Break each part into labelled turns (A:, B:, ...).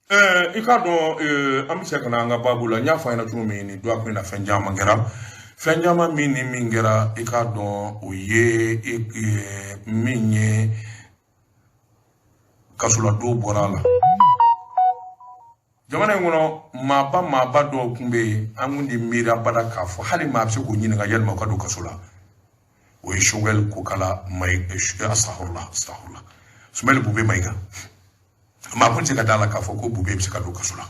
A: I ka dɔn an bɛ se ka na an ka baabu la n y'a fɔ a ɲɛna cogo min nin don a kun na fɛn caman kɛra fɛn caman min ni min kɛra I ka dɔn o ye min ye kasoladenw bɔra a la jamana in kɔnɔ maaba dɔw tun bɛ yen an kun de miiri abada k'a fɔ hali maa bɛ se k'o ɲininka yalima u ka don kaso la o ye Choguel Kokala astafurlah Soumaïla Boubé Maïga maa kun tɛ se ka d'a la k'a fɔ ko Boubé bɛ se ka don kaso la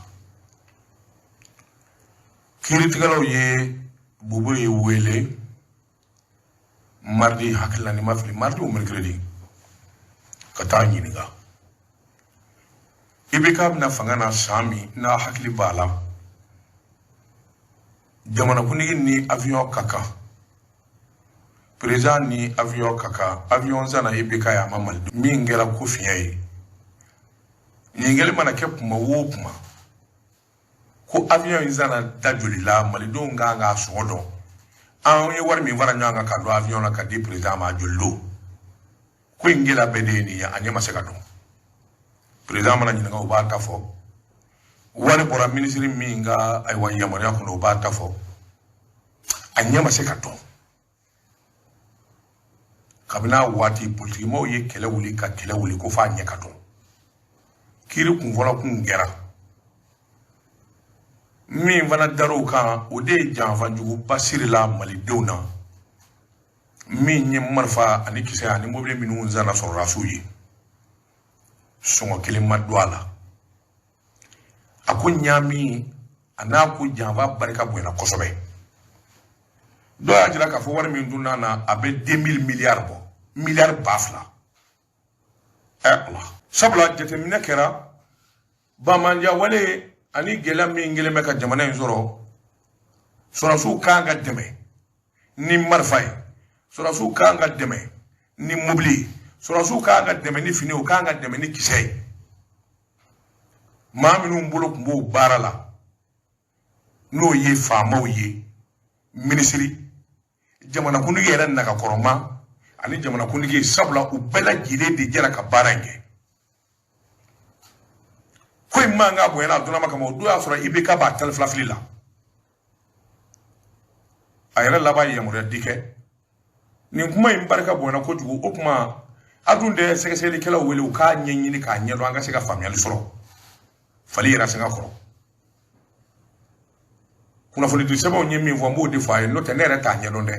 A: kiiritigɛlaw ye Boubé ye wele mardi hakilila ni ma fili mardi ou mercredi ka taa ɲininka IBK bɛna fanga na san min n'a hakili b'a la jamanakuntigi ni avion ka kan président ni avion ka kan avion zana IBK y'a ma mali min kɛra ko fiɲɛ ye ɲininkali mana kɛ kuma o kuma ko avion in zana da joli la malidenw kan k'a sɔngɔ dɔn an ye wari min fara ɲɔgɔn kan ka don avion na ka di président ma joli don ko in gɛlɛya bɛɛ de ye nin ye a ɲɛ ma se ka dɔn président mana ɲininka o b'a ta fɔ wari bɔra ministre min ka ayiwa yamaruya kɔnɔ o b'a ta fɔ a ɲɛ ma se ka dɔn kabini a waati politikimɔgɔw ye kɛlɛ wuli ka kɛlɛ wuli ko f'a ɲɛ ka dɔn kiiri kunfɔlɔ kun kɛra min fana dar'o kan o de ye janfanjuguba sirila malidenw na min ye marifa ani kisɛ ani mobili minnu zana sɔrɔlasiw ye sɔngɔ kelen ma don a la a ko ɲaami a n'a ko janfa barika bonyana kosɛbɛ dɔw y'a jira k'a fɔ wari min dunna na a bɛ 2000 miliyari bɔ miliyari 2000 Allah sabula jateminɛ kɛra bamanja wale ani gɛlɛya min kɛlen bɛ ka jamana in sɔrɔ sɔrɔsiw kan ka dɛmɛ ni marifa ye sɔrɔsiw kan ka dɛmɛ ni mobili ye sɔrɔsiw kan ka dɛmɛ ni fini o kan ka dɛmɛ ni kisɛ ye maa minnu bolo tun b'o baara la n'o ye faamaw ye minisiri jamanakuntigi yɛrɛ nagakɔrɔma ani jamanakuntigi sabula u bɛɛ lajɛlen de jɛra ka baara in kɛ ko in man ka bonyana a donnama kama o don y'a sɔrɔ IBK b'a tali fila fili la a yɛrɛ laban ye yamaruya di kɛ nin kuma in barika bonyana kojugu o kuma a dun de sɛgɛsɛgɛlikɛlaw wele u k'a ɲɛɲini k'a ɲɛdɔn an ka se ka faamuyali sɔrɔ fali yɛrɛ se ka kɔrɔ kunnafoni di sɛbɛnw ye min fɔ n b'o de fɔ a ye n'o tɛ ne yɛrɛ t'a ɲɛdɔn dɛ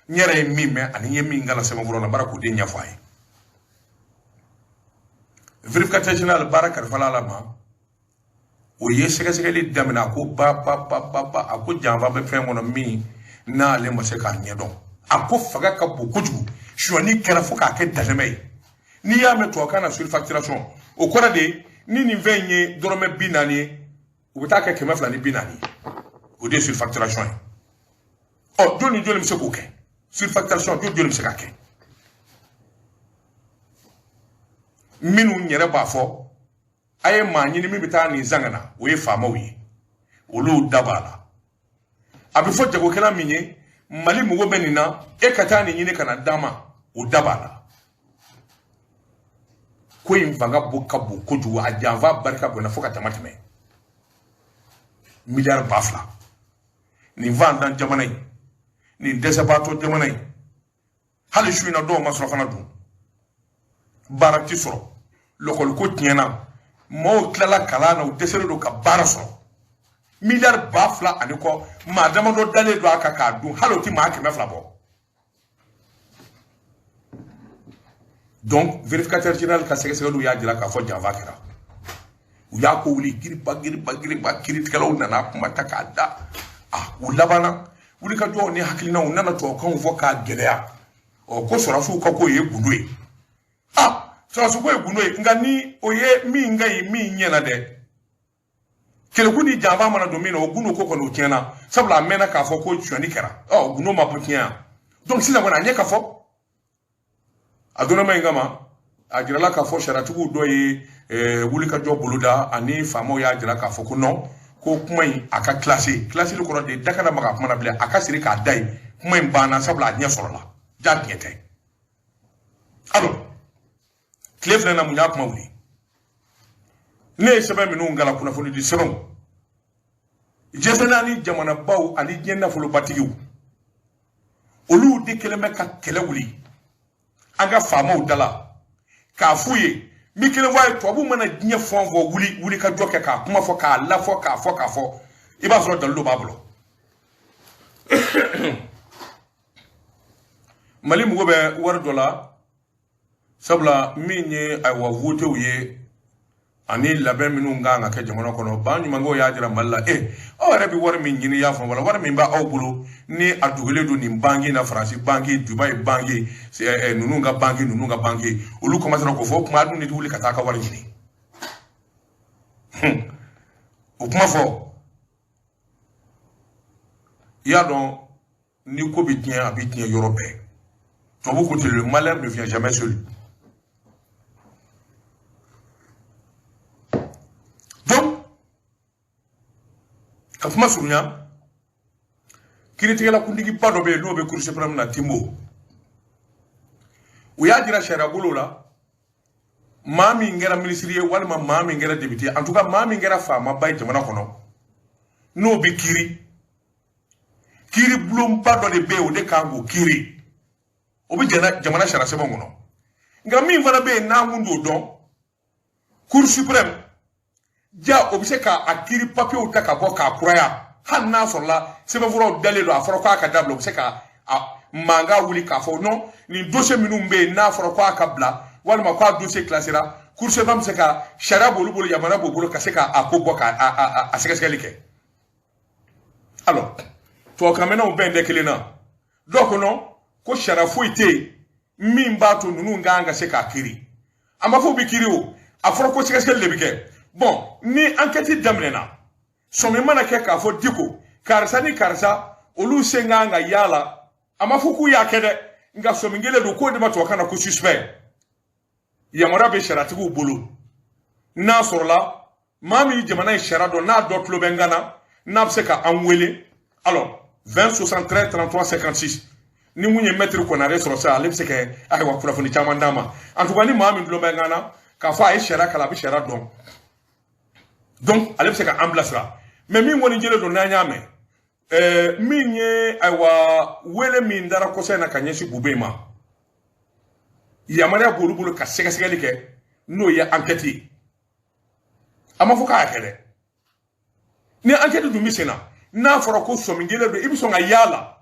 A: n yɛrɛ ye min mɛn ani n ye min kala sɛbɛnfura la baara k'o de ɲɛfɔ a ye vérificateur général baara kalifala la ma o ye sɛgɛsɛgɛli daminɛ a ko ba a ko janfa bɛ fɛn kɔnɔ min n'ale ma se k'a ɲɛdɔn a ko faga ka bon kojugu suyani kɛra fo k'a kɛ dalemɛ ye n'i y'a mɛn tubabukan na surfacturation o kɔrɔ de ni nin fɛn ye dɔrɔmɛ 40 ye u bɛ taa kɛ 240 ye o de ye surfacturation ye ɔ joli ni joli bɛ se k'o kɛ surfacturation joli bɛ se k'a kɛ minnu yɛrɛ b'a fɔ a ye maa ɲini min bɛ taa nin zanga na o ye faamaw ye olu da b'a la a bɛ fɔ jagokɛla min ye Mali mɔgɔ bɛ nin na e ka taa nin ɲini ka na d'a ma o da b'a la ko in fanga ka bon kojugu a janfa barika bonyana fo ka dama tɛmɛ miliyari 2000 nin vantan jamana in nin dɛsɛbaatɔ jamana in hali su in na dɔw ma sɔrɔ fana dun baara ti sɔrɔ lɔkɔli ko tiɲɛna maaw tilala kalan na u dɛsɛlen don ka baara sɔrɔ miliyari 2000 ani kɔ maa damadɔ dalen don a kan k'a dun hali o ti maa 200 bɔ donc vérificateur général ka sɛgɛsɛgɛliw y'a jira k'a fɔ janfa kɛra u y'a ko wuli giriba kiiritigɛlaw nana kuma ta k'a da u labanna wulikajɔw ni hakilinaw u nana tubabukanw fɔ k'a gɛlɛya ko sɔrɔsiw ka ko ye gundo ye sɔrɔsiw ko ye gundo ye nka ni o ye min ka ɲi min ɲɛna dɛ kɛlɛkun ni janfa mana don min na o gundo ko kɔni o tiɲɛna sabula a mɛnna k'a fɔ ko suyani kɛra gundo ma bɔ tiɲɛ yan donc sisan kɔni a ɲɛ ka fɔ a donnama in kama a jirala k'a fɔ sariyatigiw dɔ ye wulikajɔ boloda ani faamaw y'a jira k'a fɔ ko non ko kuma in a ka classé kɔrɔ de da kana maga kuma na bilen a ka siri k'a da ye kuma in banna sabula a ɲɛ sɔrɔla ja tiɲɛ tɛ alors tile filɛ na mun y'a kuma wuli ne sebe minnu ngala kunnafoni di sɛbɛnw jɛsɛna ni jamana baw ani diɲɛ nafolo batigiw olu de kelen bɛ ka kɛlɛ wuli an ka faamaw dala k'a f'u ye mi kelen fɔ a ye tubabu mana diɲɛ fɛn fɔ wuli ka jɔ kɛ k'a kuma fɔ k'a lafɔ k'a fɔ i b'a sɔrɔ dalilu b'a bolo Mali mɔgɔ bɛ wari dɔ la sabula min ye ayiwa votew ye ani labɛn minnu kan ka kɛ jamana kɔnɔ ba ɲumankɛw y'a jira Mali la aw yɛrɛ bɛ wari min ɲini y'a fɔ wala wari min b'a aw bolo ni a dogolen don nin banki na Faransi banki Dubai banki ninnu ka banki olu commencera k'o fɔ kuma dun de wuli ka taa ka wari ɲini o kuma fɔ i y'a dɔn ni ko bɛ tiɲɛ a bɛ tiɲɛ yɔrɔ bɛɛ tubabu ko ten le malheur ne vient jamais seul. Donc ka kuma surunya kiiritigɛla kuntigi ba dɔ bɛ yen n'o bɛ Cour suprême na Timbo u y'a jira sariya bolo la maa min kɛra ministre ye walima maa min kɛra député en tout cas maa min kɛra faamaba ye jamana kɔnɔ n'o bɛ kiiri bulonba dɔ de bɛ yen o de kan k'o kiiri o bɛ jamana sariya sɛbɛnw kɔnɔ nka min fana bɛ yen n'an kun t'o dɔn Cour suprême ja o bɛ se k'a kiiri papiyew ta ka bɔ k'a kuraya hali n'a sɔrɔla sɛbɛnfuraw dalen don a fɔra k'a ka dabila o bɛ se ka mankan wuli k'a fɔ non nin dossier minnu bɛ yen n'a fɔra k'a ka bila walima k'a dossier classera Cour suprême bɛ se ka sariya b'olu bolo yamaruya b'olu bolo ka se k'a ko bɔ k'a sɛgɛsɛgɛli kɛ alors tubabukanmɛnnaw bɛɛ tɛ kelen na dɔw kɔnɔ ko sariya foyi tɛ yen min b'a to ninnu kan ka se k'a kiiri a ma fɔ u bɛ kiiri o a fɔra ko sɛgɛsɛgɛli de bɛ kɛ bon ni enquête daminɛna sɔmi mana kɛ k'a fɔ Diko karisa ni karisa olu sen kan ka yaala a ma fɔ k'u y'a kɛ dɛ nka sɔmi kelen don k'o de ma tubabukan na ko suspect yamaruya bɛ sariyatigiw bolo n'a sɔrɔla maa min jamana in sariya dɔn n'a dɔ tulo bɛ n kan na n'a bɛ se ka an wele alors 20 73 33 56 ni mun ye maître Konare sɔrɔ sisan ale bɛ se ka ayiwa kunnafoni caman d'a ma en tout cas ni maa min tulo bɛ n kan na k'a fɔ a ye sariya kalan a bɛ sariya dɔn donc ale bɛ se ka an bilasira mais min kɔni jɛlen don n'an y'a mɛn min ye ayiwa wele min dara kɔsɛ in na ka ɲɛsin Bube ma yamaruya b'olu bolo ka sɛgɛsɛgɛli kɛ n'o ye enquête ye a ma fɔ k'a y'a kɛ dɛ ni enquête dun bɛ sen na n'a fɔra ko sɔmi kelen don i bɛ sɔn ka yaala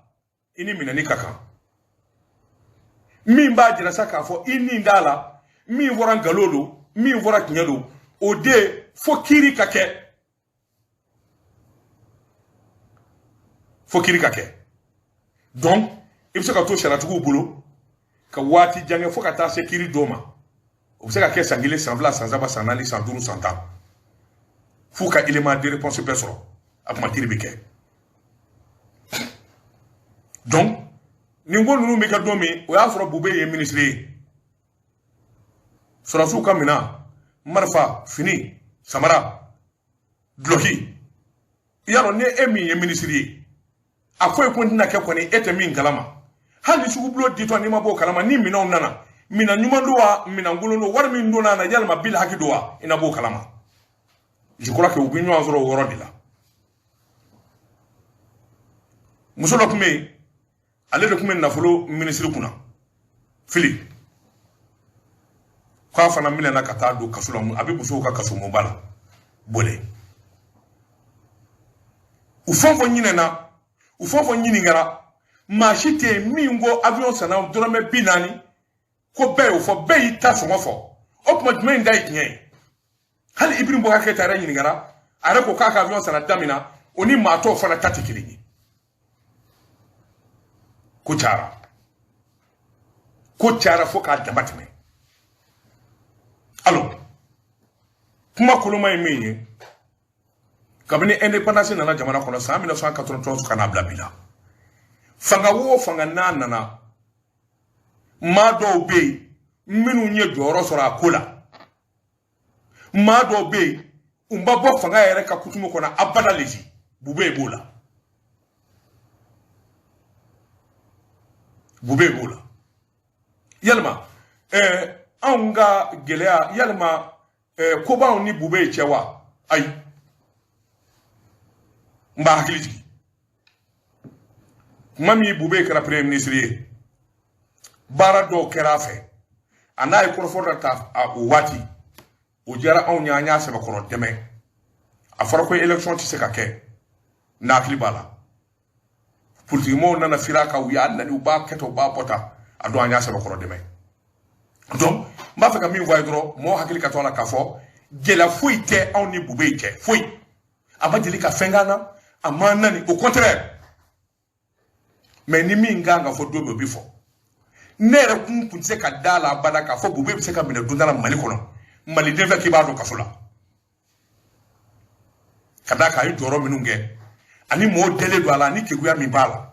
A: i ni minɛni ka kan min b'a jira sa k'a fɔ i nin t'a la min fɔra nkalon don min fɔra tiɲɛ don o de fo kiiri ka kɛ fo kiiri ka kɛ donc i bɛ se ka to sariyatigiw bolo ka waati jan kɛ fo ka taa se kiiri dɔw ma o bɛ se ka kɛ san kelen san fila san saba san naani san duuru san tan f'u ka élément de réponse bɛɛ sɔrɔ a kuma kiiri bɛ kɛ donc nin ko ninnu bɛ kɛ don min o y'a sɔrɔ Bube ye ministre ye sɔrɔsiw ka minɛn marifa fini samara duloki i y'a dɔn ni e min ye ministre ye a ko ko tɛna kɛ kɔni e tɛ min kalama hali ni sugu bulon ditɔ n'i ma bɔ o kalama ni minɛnw nana minɛn ɲuman don wa minɛn kolon don wari min donna a na yalima bil haki don wa i na bɔ o kalama je crois que u bɛ ɲɔgɔn sɔrɔ o yɔrɔ de la muso dɔ tun bɛ yen ale de tun bɛ nafolo ministre kunna fili k'a fana minɛna ka taa don kaso la a bɛ musow ka kaso monba la bɔlen u fɛn o fɛn ɲinɛna u fɛn o fɛn ɲininkara maa si tɛ yen min ko avion sanna dɔrɔmɛ 40 ko bɛɛ y'o fɔ bɛɛ y'i ta sɔngɔ fɔ o tuma jumɛn in da ye tiɲɛ ye hali Ibrim Boubacar Keïta yɛrɛ ɲininkara a yɛrɛ ko k'a ka avion sanna da min na o ni maa tɔw fana ta tɛ kelen ye ko cayara fo k'a dama tɛmɛ alors kuma koloma ye min ye kabini indépendance nana jamana kɔnɔ san 1993 ka n'a bila bi la fanga o fanga n'a nana maa dɔw bɛ yen minnu ye jɔyɔrɔ sɔrɔ a ko la maa dɔw bɛ yen u ma bɔ fanga yɛrɛ ka kutumu kɔnɔ abada lezi Bube b'o la Bube b'o la yalima anw ka gɛlɛya yalima ko ba ni bube cewa ai mba hakiliji mami bube kara premier ministre bara do kerafe anay ko forta ta wati o jara on nya se ba ko deme a fara ko election ci se ka ke na hakili bala politique mo nana firaka wi annani u ba keto ba pota ado anya se ba ko deme donc mba fa ka mi voy dro mo hakili ka tola ka fo gela fuite on ni bube ke fui abadili ka fengana amanani au contraire mais ni mi nganga fo do be fo nere kun se ka dala bada ka fo bube se ka mine dundala mali kono mali defa ki ba do ka fula kada ka yi joro minunge ani mo dele do ala ni ke guya mi bala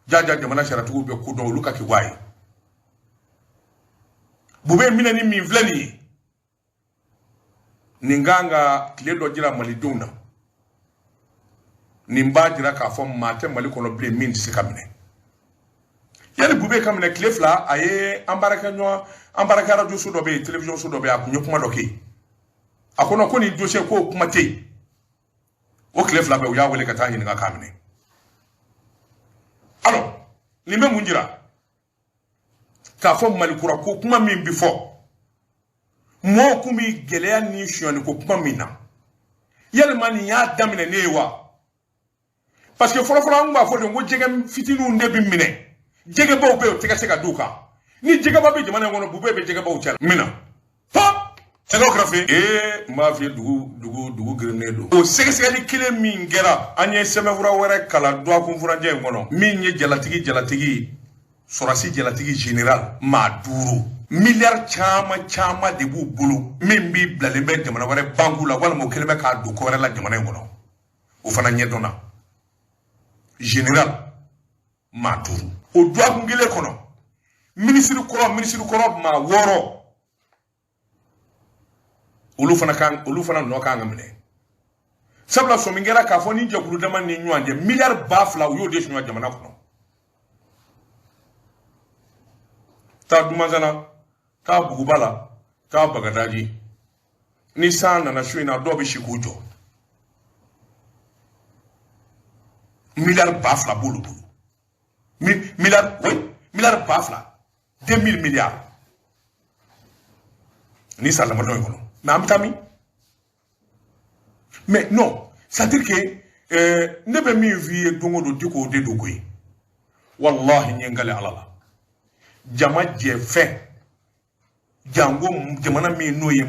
A: jaja jamana sharatu be ku do luka ki wayi bube mina ni mi vlani ninganga kile do jira mali duna nimba jira ka fo mate mali kono ble min se kamine yali bube kamine kile fla aye ambaraka radio so do be television so do be akunyo kuma do ke akono ko ni dossier ko kuma te o kile fla be o ya wele ka tan hinga kamine alors limbe munjira ka fo mali kura ko kuma min bi fo mo kumi geleya ni shioni ko kuma mina yali mani ya damine newa parce que folo ngba fo de ngo jege fitinu ndebi mine jege baw be o tega seka duka ni jege baw be jamana ngono bube be jege baw chala mina pop telegraphy ma fi dugu grenedo o sege ni kile min gera anye seme fura were kala do akun fura je ngono min ye jalatigi sorasi jalatigi general maduro milliard chama de bu bulu min bi blale be jamana were bangula wala mo kelme ka do ko were la jamana ngono o fana nyedona général Maduro o doit ngile kono ministre koro ma woro olu fana no ka ngamne sabla so mingera ka fo ni jakuru dama ni nyuande milliard bafla yo de shinu jamana kono ta dumazana ta bugubala ta bagadaji ni sana na shina dobi shikujo milliard bafla bulu milliard bafla 2000 milliards ni ça la madon kono mais amtami mais non ça dire que ne be mi vie dongo do diko de dogoy wallahi nyengale alala jama je fe jango jamana mi noye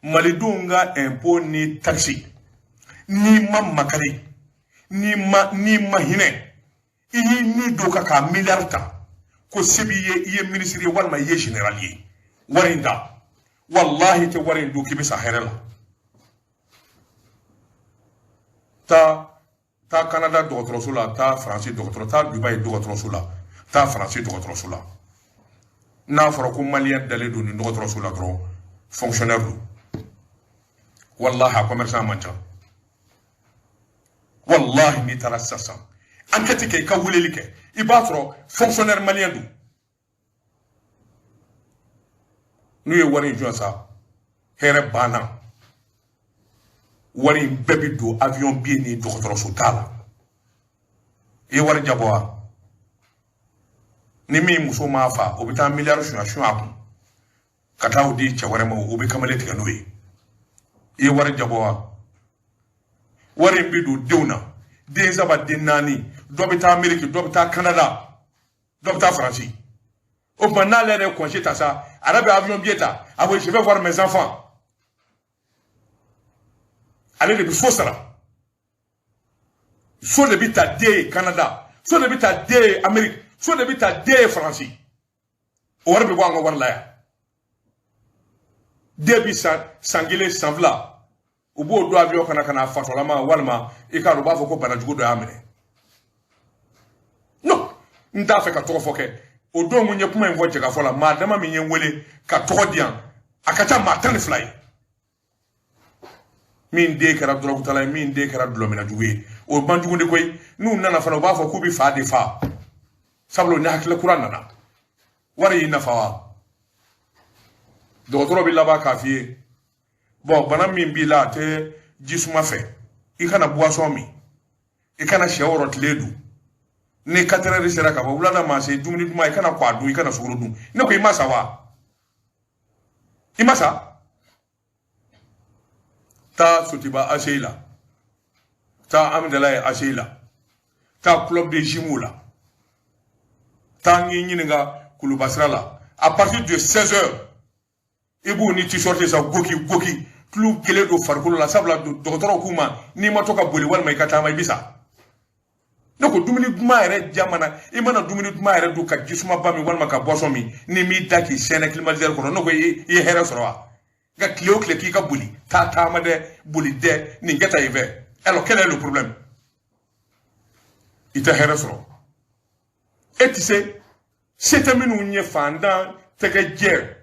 A: mali dunga impôt ni taxi ni mamakari ni ma hine iyi ni doka ka milliards ko sebiye iye ministre walma ye general ye warinda wallahi te warin do kibe saherela ta Canada docteur sula ta France docteur ta Dubai docteur sula ta France docteur sula na fara ko malien dalé do ni docteur sula gros fonctionnaire do wallahi commerçant mancha wallahi ni tarassasa enquête ke ka wuleli ke ibatro fonctionnaire malien do nuye wari jonsa here bana wari bebi do avion bien ni docteur sotala e wari jaboa ni mi muso ma fa obita milliard shun akun kata odi chaware ma obi kamale tiga noye e wari jaboa wari bidu dewna des aba denani dobita Amerique dobita Canada dobita France au pendant les congés ça arabe avion bieta après je vais voir mes enfants allez le faut ça soit de bita de Canada soit de bita de Amérique soit de bita de France o warbe bo ngo warla ya debi sangile sanvla ubo do avion kana fatola ma walma e ka do ba foko bana jugo do amene no nda fe ka to foke o do munye kuma envo je ka fola madama mi yen wele ka to dian akata matan fly min de kara drogu tala min de kara do mena juwe o banjugo de koy nu nana fa no ba foko bi fa de fa sablo ni hakle qur'an nana wari nafawa dɔgɔtɔrɔ bi laban k'a f'i ye bon bana min b'i la a tɛ jisuma fɛ i kana boisson min i kana sɛ wɔrɔ tile dun ni 4 heures sera ka bɔ wulada ma se dumuni duman i kana kɔ a dun i kana sukaro dun ne ko i ma sa wa i ma sa taa Sotiba ACI la taa Amidalayi ACI la taa club de gym la taa ngi ɲininka Kulubasira la à partir de 16 heures i b'u ni t-shirt sa goki tulu kelen do farikolo la sabula dɔgɔtɔrɔw k'u ma n'i ma to ka boli walima i ka taama i bi sa ne ko dumuni duman yɛrɛ jamana i mana dumuni duman yɛrɛ dun ka jisuma ba min walima ka boisson min ni m'i da k'i sɛnɛ climatiseur kɔnɔ ne ko i ye hɛrɛ sɔrɔ wa nka tile o tile k'i ka boli taa taama dɛ boli dɛ nin kɛ ta i fɛ alors quel est le problème i tɛ hɛrɛ sɔrɔ e ti se tɛ minnu ɲɛ fandan tɛgɛ jɛ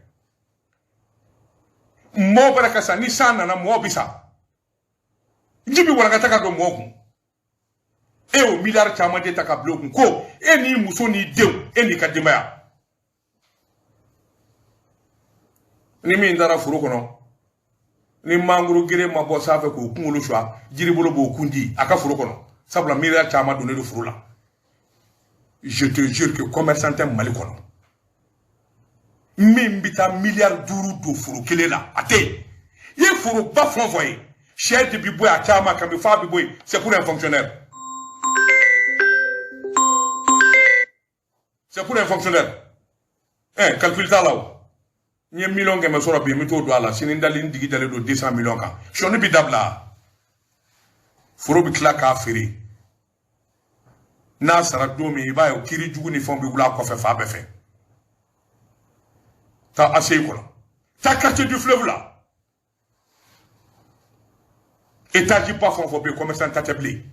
A: mɔgɔ bɛra ka sa ni san nana mɔgɔ bi sa ji bi walankata ka don mɔgɔ kun e o miliyari caman de ta ka bila o kun ko e n'i muso n'i denw e n'i ka denbaya ni min dara foro kɔnɔ ni mangoro gere ma bɔ sanfɛ k'o kunkolo suwa jiribolo b'o kun di a ka foro kɔnɔ sabula miliyari caman donnen do foro la je te jure que commerçant tɛ Mali kɔnɔ min bi taa miliyari 5 don foro kelen la a tɛ yen i ye foroba fɛn o fɛn ye sɛ de bi bɔ yen a caman kan bi f'a bi bɔ yen c'est pour un fonctionnaire. C'est pour un fonctionnaire. Calcule ça là. Il y a 1 million qui me sort bien, mais tout doit là. Si nous allons dire de 200 millions, je ne peux pas d'abla. Foro bi claque à faire. Na sara domi il va au kiri du ni fond bi wula ko fe fa be fe. Ta assez quoi. Ta quartier du fleuve là. Et t'as dit pas fond faut be commerçant ta tablé.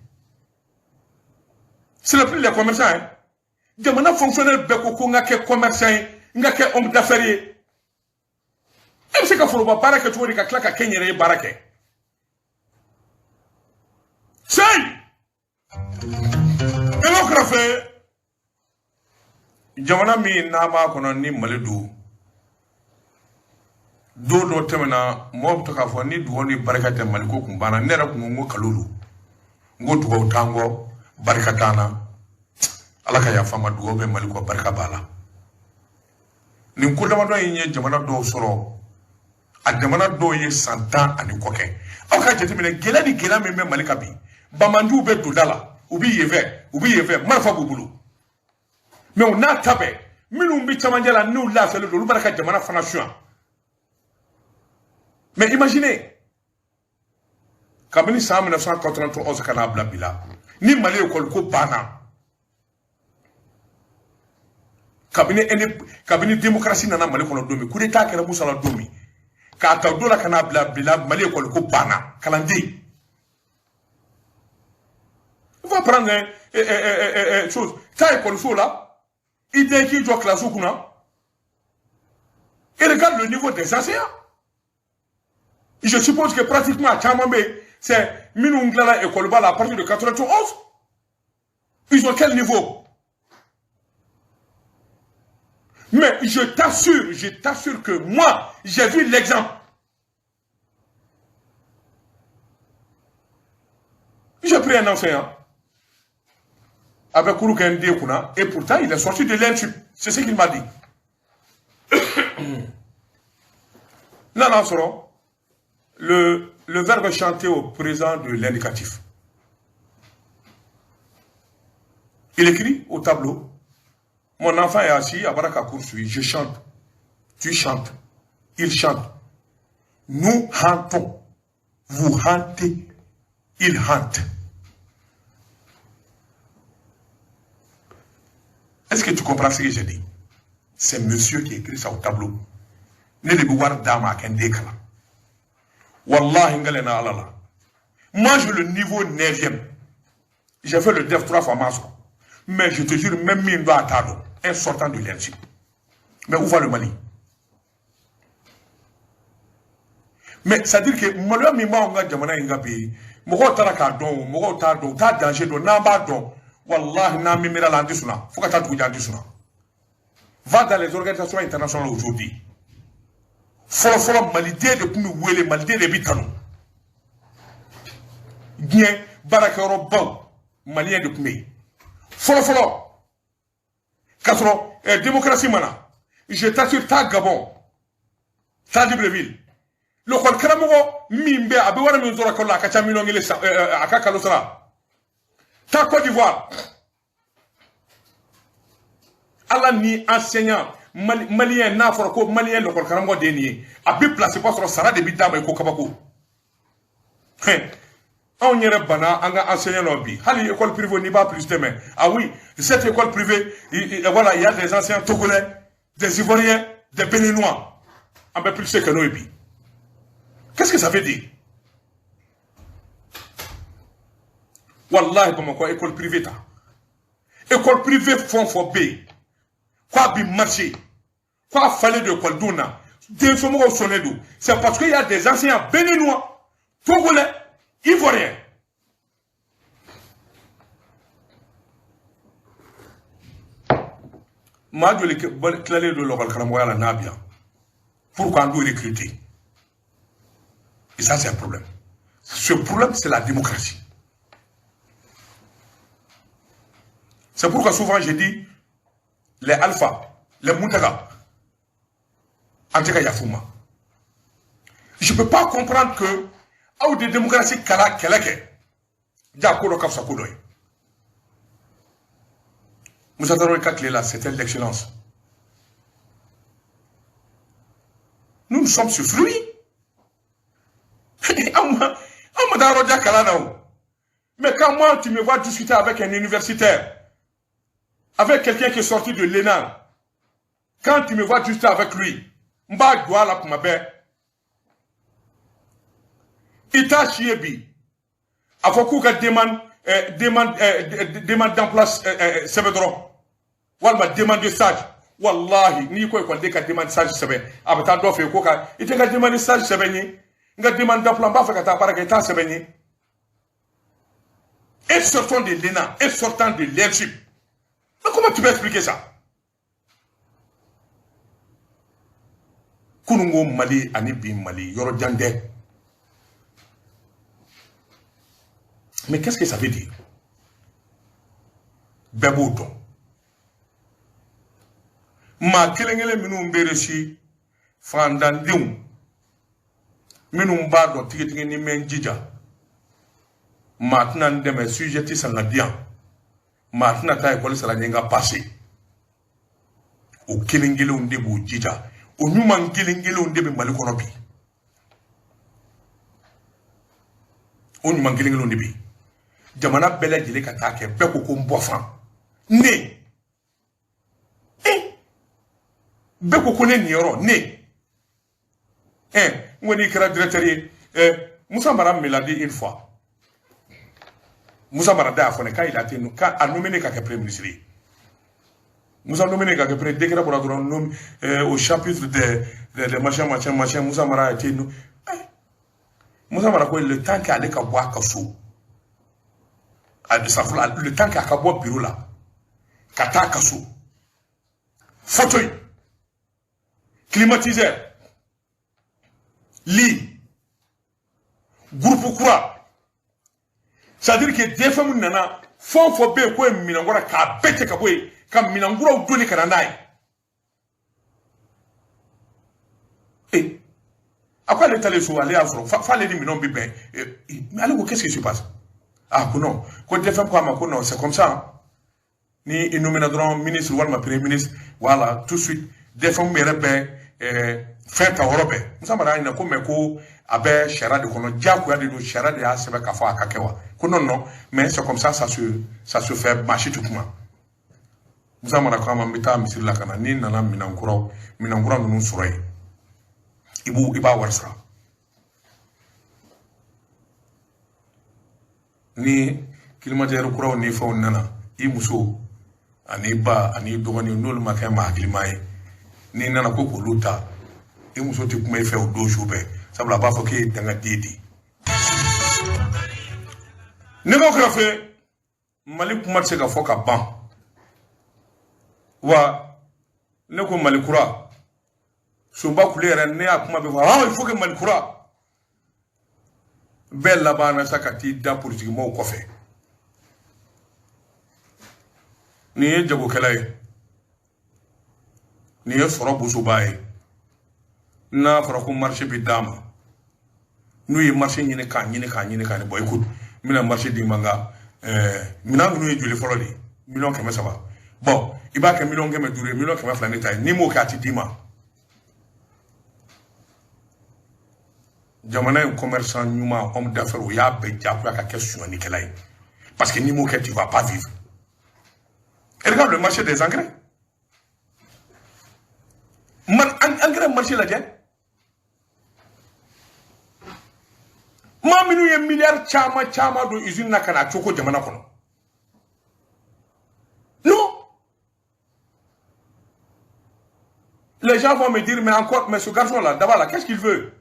A: C'est le prix des commerçants hein. Jamana fonctionnaire beko ko nga ke commerçant nga ke homme d'affaires em se ka foro ba baraka to di ka klaka kenyere barake sei démocratie jamana mi na ma kono ni maledu do temena mo to ka fo ni du woni barakate maliko kumbana nera ko ngo kalulu ngo to tango barakatana alaka ya fama duwo be maliko barka bala nin ko dama do yin jamana do soro a jamana do ye santa ani koke aw ka jeti mine gela ni gela me malika bi bamandu be dudala ubi yeve marfa bubulu mais on a tabe minum bi chamanjala nous la fait le baraka jamana fana shuan mais imaginez kabini sa 1991 kana bla bila ni mali école ko bana kabini démocratie nana mali kono domi coup d'état kera musala domi ka ta dola kana bla mali école ko bana kalandi on va prendre chose ta école so là idée qui doit classe kuna et regarde le niveau des enseignants je suppose que pratiquement à Chamambe c'est minunglala école bala à partir de 91 ils ont quel niveau? Mais je t'assure que moi, j'ai vu l'exemple. J'ai pris un enseignant avec Kouroukende Kuna et pourtant il est sorti de l'INSUP. C'est ce qu'il m'a dit. Là, le verbe chanter au présent de l'indicatif. Il écrit au tableau. Mon enfant est assis, à Baraka poursuit, je chante, tu chantes, il chante. Nous hantons, vous hantez, il hante. Est-ce que tu comprends ce que j'ai dit? C'est monsieur qui écrit ça au tableau. Ne de boire dama à Kendekala. Wallah, ingalena alala. Moi, j'ai le niveau 9e. J'ai fait le DEF 3 fois maso. Mais je te jure, même Mindo Atado, un sortant de l'INSUP. Mais où va le Mali? Mais ça veut dire que moi, je suis jamana ingapi. Moi, je ta danger do namba do. Wallah, na mimira landisuna. Faut que tu aies Va dans les organisations internationales aujourd'hui. fɔlɔfɔlɔ maliden de tun bɛ wele maliden de bɛ kanu diɲɛ baarakɛyɔrɔbaw maliyɛn de tun bɛ yen fɔlɔfɔlɔ k'a sɔrɔ démocratie mana je t'assure taa Gabon taa Libreville l'école karamɔgɔ min bɛ a bɛ wari min sɔrɔ kalo la a ka ca miliyɔn kelen a ka kalo sara taa Côte d'Ivoire ala ni enseignant malien n'a fɔra ko malien l'école karamɔgɔ de ye nin ye a bɛ place pas sɔrɔ sara de bɛ d'a ma i ko kabako anw yɛrɛ bana an ka enseignant dɔ bi hali école privée n'i b'a plus tɛmɛ ah oui cette école privée voilà il y a des enseignants togolais des ivoiriens des béninois an bɛ plus que n'o ye bi qu'est-ce que ça veut dire wallahi Bamakɔ école privée ta école privée fɛn fɛn bɛ yen k'a bi marché k'a falen don écoledenw na densomɔgɔw sɔnnen don c'est parce qu'il y a des enseignants béninois togolais ivoiriens maa joli tilalen don l'école karamɔgɔya la n'a bi yan pourquoi an doit recruter et ça c'est un problème ce problème c'est la démocratie c'est pourquoi souvent je dis les alpha les muntaga en tout cas yafouma je peux pas comprendre que ou de démocratie kala keleke ja ko do kapsa ko doy Moussa Traoré Kakle là c'était l'excellence nous sommes sur lui mais quand moi tu me vois discuter avec un universitaire avec quelqu'un qui est sorti de l'ENA quand tu me vois discuter avec lui mba doit la kuma be Ita Chiebi, a fait qu'on demande d'emploi Sebedron. Walma demande de stage. Wallahi, ni quoi qu'on demande stage Sebe. Abata d'offre coca. Il te demande stage Sebeni. Il demande d'emploi bas fait qu'à part qu'à Sebeni. Et sortant de l'ENA, et sortant de l'ENSUP. Mais comment tu peux expliquer ça? Kunungo Mali, Anibi Mali, Yorodjande. Mais qu'est-ce que ça veut dire? Bebouton. Ma kelengele minum beresi fandandium. Minum bardo tiki ni menjija. Maintenant de mes sujets sanadian. Maintenant ta école sala nyenga passé. O kelengele unde bu jija. O nyuma kelengele unde be malikono bi. O nyuma kelengele unde bi. Jamana bela jele ka ta ke be ko ko mbofan ne be ko ko ne nioro ne ngoni kra directeur Moussa Mara me l'a dit une fois Moussa Mara da fone quand il a été nommé ka premier ministre Moussa nommé ka premier décret pour au chapitre de machin Moussa Mara a été Moussa Mara ko le temps qu'aller ka boire ka sou le temps qu'à Kabo bureau là, Kata Kassou, fauteuil, climatiseur, lit, groupe quoi. C'est-à-dire que des femmes nana, faut bien quoi minangora ka bête kaboué, comme minangura ou donné kananaï. Et à quoi l'état les sous aller à Fro, fallait dire minon bibé. Mais allez, qu'est-ce qui se passe? Ah, non. Quand des femmes comme non, c'est comme ça. Ni il nomme ministre ou le premier ministre, voilà, tout de suite, des femmes me répètent, fait à Europe. Nous sommes là, il n'a comme écho, avec Chara de Kono, Diakou, de Chara de Aseba Kafa à Kakewa. Non, mais c'est comme ça, ça se fait marcher tout le monde. Nous sommes là, quand même, Monsieur Lakana, ni Nana Minankura, nous sourions. Iba Warsa. Ni climatiseur kuraw ni faw nana I muso ani ba ani dogoni nol makay ma haklimaye ni nana ko ko luta I muso ti kuma fe o dojo be sabla ba fo ke danga didi ne ko krafe mali kuma se ka fo ka ban wa ne ko mali kura Somba Koulé né à kuma il faut que Malikoura. Belle là-bas, sakati da politiquement au coffre. Ni ye jago kelaye. Ni ye soro bosobaye. Na fara ko marché bi dama. Nous y marché ni ka bon écoute, mina marché di manga mina nous y joli folo li. Million keme ça va. Bon, il va que million keme dure, million keme flane tay ni mo ka ti dima. Jamana un commerçant nyuma homme d'affaires ya be jaku ka question ni kelay. Parce que ni mo que tu vas pas vivre. Et regarde le marché des engrais. Engrais marché la dien. Maminu ye milliard chama do usine na kana choko jamana kono. Non. Les gens vont me dire, mais encore, mais ce garçon-là, d'abord là, qu'est-ce qu'il veut?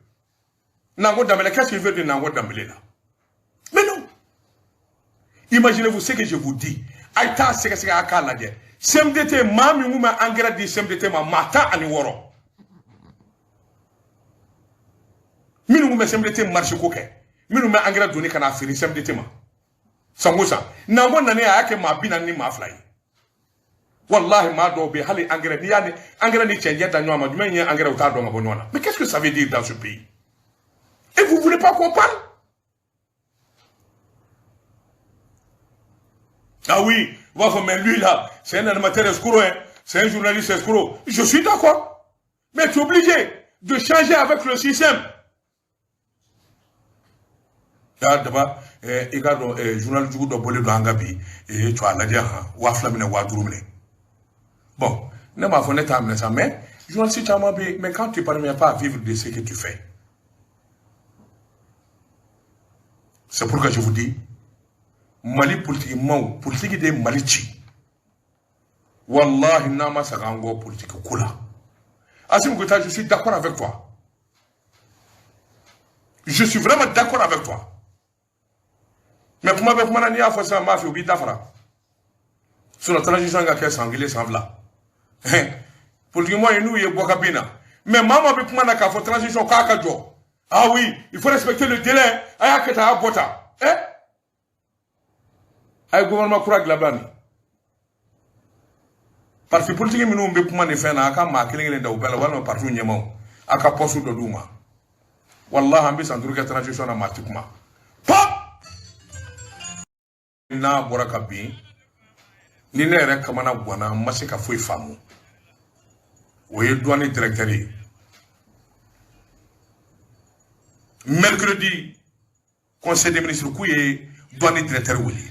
A: Nango Dambélé, qu'est-ce qu'il veut de Nango Dambélé là? Mais non. Imaginez-vous ce que je vous dis. Aïta, c'est que c'est à la guerre. CMDT, mami ou ma engrais di CMDT ma mata ani woro. Minu me CMDT marche koke. Minu me engrais donné kana fini CMDT ma. Sangosa. Nango nane ayake ma bina ni ma fly. Wallahi ma do be hali engrais ni yani engrais ni change da nyoma du men engrais uta do ngabo nona. Mais qu'est-ce que ça veut dire dans ce pays? Et vous voulez pas qu'on parle? Ah oui, mais lui là, c'est un animateur escroc, hein? C'est un journaliste escroc. Je suis d'accord. Mais tu es obligé de changer avec le système. D'abord, il y a un journal du de Bolé de Angabi, et tu as la dire, Waflamine Wadroumne. Bon, ne m'a pas fait ça, mais journaliste, mais quand tu ne parviens pas à vivre de ce que tu fais, c'est pourquoi je vous dis, Mali politique de Malichi. Wallahi nama sagango politique kula. Asim Gouta, je suis d'accord avec toi. Je suis vraiment d'accord avec toi. Mais pour moi, je n'ai pas fait ça, je suis d'accord. Sur la transition, je suis sanglé sans vla. Politiquement, nous, il y a Bokabina. Mais maman, pour moi, je suis transition kakajo. Ah oui, il faut respecter le délai. Ayaketa abota. Ay gouvernement courage la bani. Parti politique mi no be kuma ne fe na aka ma kelengele da ubela wala parti nyemo aka posu do duma. Wallahi ambi sanduru ka transition na mati kuma. Pop! Na boraka bi. Ni ne re kamana gwana masika foi famu. Oye douane directeur. Mercredi conseil des ministres kouye douane directeur wuli.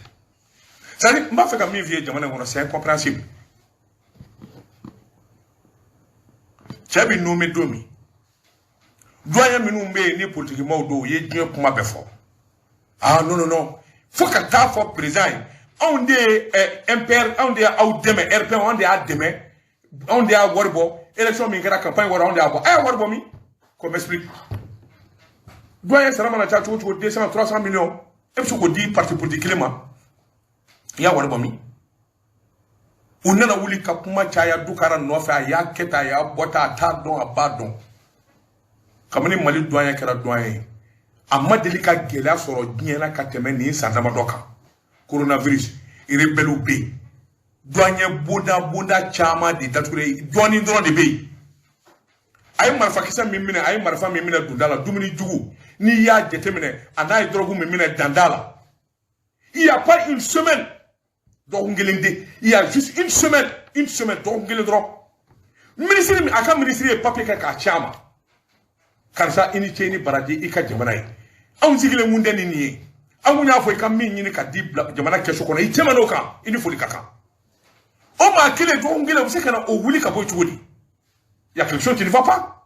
A: Ça dit, je fais mieux vieux Jamana, c'est incompréhensible. Tu as nommé Domi. Doyen me nommer ni politiquement do, il y a pour ma befort. Ah non, non, non. Faut que tu aies fait présent. On dit impère, on dit out demain, RP, on dit à demain, on dit à Warbo, élection mingra campagne, on dit à Warbo. Eh, Warbo mi, comme explique. Doyen sera mon attaque, tu 200, 300 millions. Et puis, tu dis parti politique, Clément. Ya wari bomi unana wuli ka kuma chaya dukara nofa ya keta ya bota ta don abadon kamani mali doyen kera doyen amma delika gela soro diena ka teme ni sandama doka coronavirus irebelu be doyen boda chama di dature doni ndoro de be ay marfa kisa mimina ay marfa mimina dundala dumini jugu ni ya jetemine anay drogu mimina dandala il y a pas une semaine. Donc, il y a juste une semaine, donc il ministre, aka ministre papier ka chama. Karsa initié ni baradi ika jamana. On zigile munde ni ni. Amunya fo ka min ni ka di jamana kesho kono itema no kan, ini foli kaka. O ma kile donc ngile vous kana o wuli ka boy chudi. Il y a quelque chose qui ne va pas.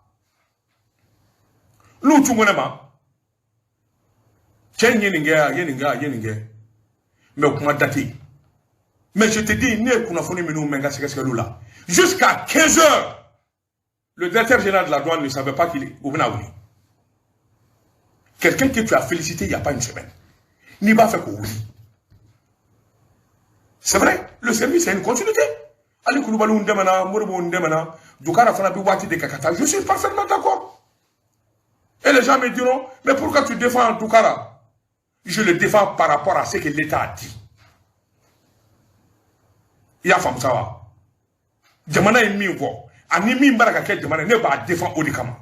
A: Lu tungona ma. Chen yeninga. Mais comment dater? Mais je te dis, jusqu'à 15 h, le directeur général de la douane ne savait pas qu'il est au Benaouli. Quelqu'un que tu as félicité il n'y a pas une semaine. N'y va faire qu'au oui. C'est vrai, le service a une continuité. Allez, Kouloubalou Ndemana, Mourou Ndemana, Doukara fana bi wati de kakata. Je suis parfaitement d'accord. Et les gens me diront, mais pourquoi tu défends Doukara? Je le défends par rapport à ce que l'État a dit. Il y a femme ça va. Jamana est mis au ani min baraka ke jamana ne ba défendre Olikama.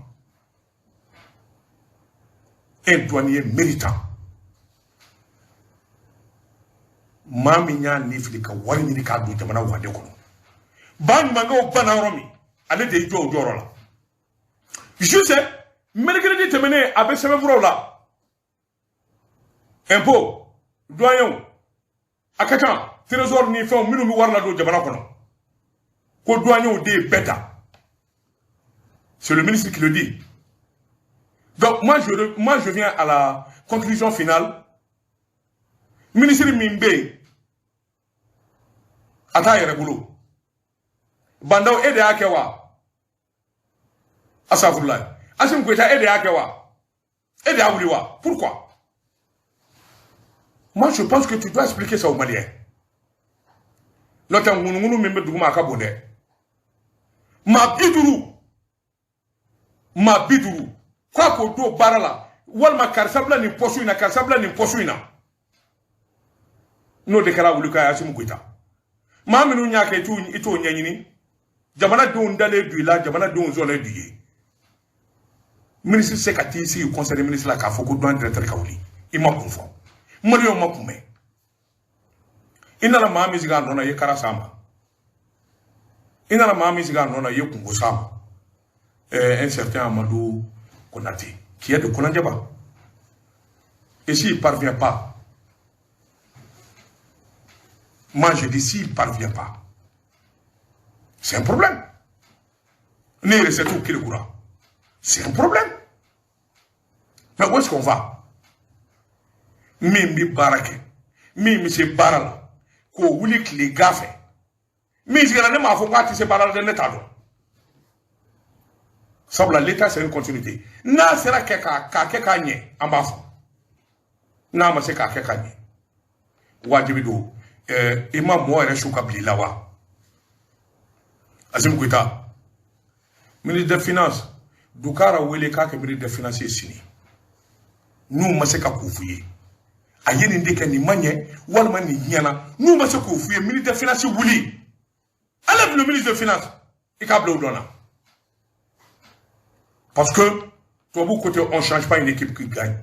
A: Un douanier méritant. Mami nya niflika wari ni ka du jamana wande ko. Ban manga o bana romi. Ale de jo joro la. Je sais, mercredi terminé avec ce même là. Impôt, douanier, akatan, trésor ni fait minu mi warla do jamana kono. Ko douanier de bêta. C'est le ministre qui le dit. Donc moi je viens à la conclusion finale. Ministre Mimbe ata yere boulot. Bandao ede akewa. Asafullah. Asim Goïta ede akewa. Ede awuliwa. Pourquoi? Moi je pense que tu dois expliquer ça aux Maliens. L'autre ngunu membe duguma akabonde. Ma biduru. Quoi ko do barala. Walma karsabla ni posuina karsabla ni posuina. No de kala wuluka Asim Goïta. Ma minu nyaka ito nyanyini. Jamana don dale du la jamana don zone du. Ministre Sekati ici au conseil des ministres la ka foko douane directeur kawli. Il m'a confond. Malio m'a koumé. Inala ma miziga nona ye karasama. Inala ma miziga nona ye kungosama. Un certain Amadou Konaté qui est de Konandjaba. Et s'il ne parvient pas, moi je dis s'il ne parvient pas, c'est un problème. N'est c'est tout qui le courant. C'est un problème. Mais où est-ce qu'on va? Mimi barake. Mimi se barala. Ko wulik les gaffe. Mais je ne m'en fous pas que c'est barala de l'État. Sabla l'État c'est une continuité. Na sera keka nye en bas. Na ma se keka nye. Wajibido. Imam moi reshuka blilawa. Asim Goïta. Ministre des Finances. Doukara wele kake ministre des Finances sini. Nous ma se ka koufuye. Ayeni ndeke ni manye walma ni nyana. Nous ma se koufuye ministre des Finances wuli. Enlève le ministre des Finances. Il câble au donna. Parce que, toi, vous côté, on ne change pas une équipe qui gagne.